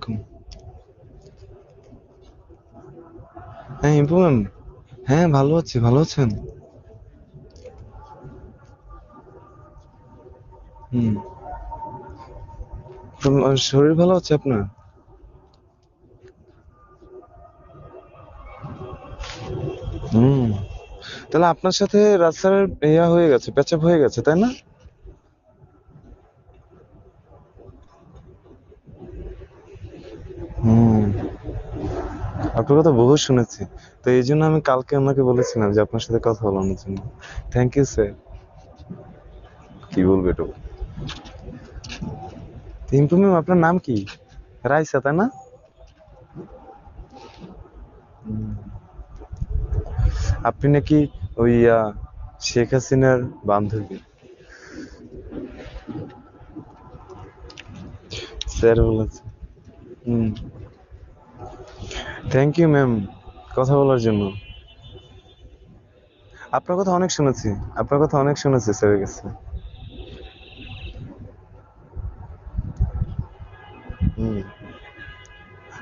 আলাইকুম। হ্যাঁ ইমু ম্যাম। হ্যাঁ ভালো আছি, ভালো আছেন? হুম। তো শরীর ভালো আছে আপনার? হুম। তাহলে আপনার সাথে রাস্তার ইয়া হয়ে গেছে, প্যাচাপ হয়ে গেছে, তাই না? হুম। আপনার কথা বহু শুনেছি। তো এই জন্য আমি কালকে ওনাকে বলেছিলাম যে আপনার সাথে কথা বলানোর জন্য। Thank you sir. কি বলবো এটা? টিম্পু ম্যাম, আপনার নাম কি? রাইসা, তাই না? হুম। আপনি নাকি ওই শেখ হাসিনার বান্ধবী? স্যার বলেছে। হুম। থ্যাংক ইউ ম্যাম কথা বলার জন্য। আপনার কথা অনেক শুনেছি। আপনার কথা অনেক শুনেছি স্যারের কাছে। হুম।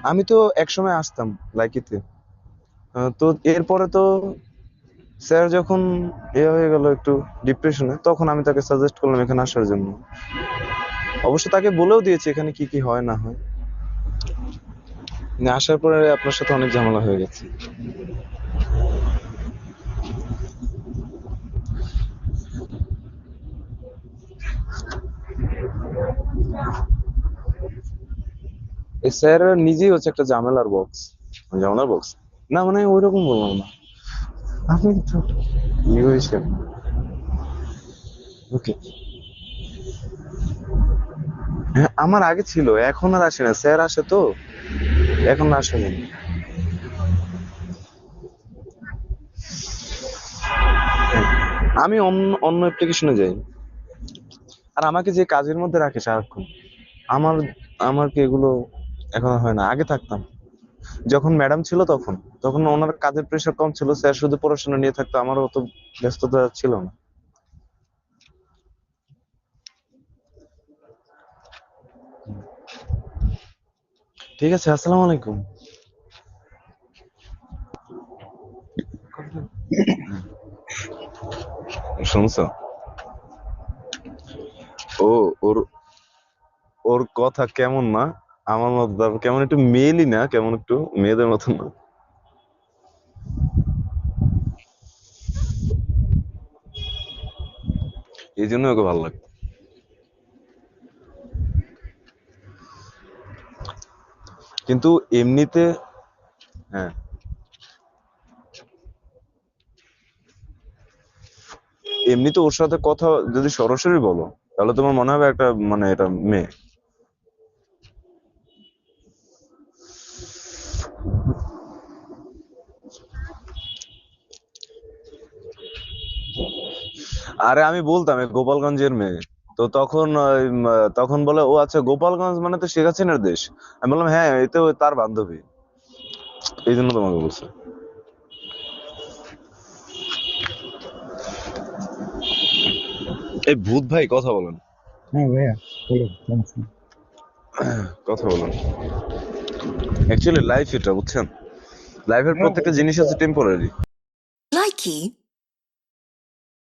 আমি তো একসময় আসতাম লাইকিতে। তো এরপরে তো স্যার যখন হয়ে গেল একটু ডিপ্রেশনে, তখন আমি তাকে সাজেস্ট করলাম এখানে আসার জন্য। অবশ্য তাকে বলেও দিয়েছি এখানে কি কি হয় না হয়। মানে আসার পরে আপনার সাথে অনেক ঝামেলা হয়ে গেছে। এই স্যার নিজেই হচ্ছে একটা ঝামেলার বক্স। ঝামেলার বক্স না, মানে ওইরকম বললাম না। আপনি তো ই হয়েছেন। ওকে। হ্যাঁ আমার আগে ছিল, এখন আর আসে না, স্যার আসে তো, এখন আসে না। আমি অন্য অন্য অ্যাপ্লিকেশনে যাই। আর আমাকে যে কাজের মধ্যে রাখে সারাক্ষণ, আমার আমার কি এগুলো এখন আর হয় না। আগে থাকতাম যখন ম্যাডাম ছিল, তখন তখন ওনার কাজের প্রেশার কম ছিল, স্যার শুধু পড়াশোনা নিয়ে থাকতো, আমারও অত ব্যস্ততা ছিল না। ঠিক আছে, আসসালামু আলাইকুম। শুনছো? ও, ওর ওর কথা কেমন না আমার মতো, তারপর কেমন একটু মেয়েলি না, কেমন একটু মেয়েদের মতো না। এই জন্য ওকে ভালো লাগে। কিন্তু এমনিতে, হ্যাঁ, এমনিতে ওর সাথে কথা যদি সরাসরি বলো, তাহলে তোমার মনে হবে একটা, মানে এটা মেয়ে। আরে আমি বলতাম এ গোপালগঞ্জের মেয়ে। তো তখন তখন বলে, ও আচ্ছা গোপালগঞ্জ মানে তো শেখ হাসিনার দেশ। আমি বললাম হ্যাঁ, এতে তার বান্ধবী। এই জন্য তোমাকে বলছে। এই ভূত ভাই কথা বলেন। হ্যাঁ ভাইয়া, বলুন সমস্যা নেই। কথা বলেন। অ্যাকচুয়ালি লাইফ এটা বুঝছেন, লাইফের হ্যাঁ প্রত্যেকটা বলুন জিনিস তো। হচ্ছে টেম্পোরারি। Likey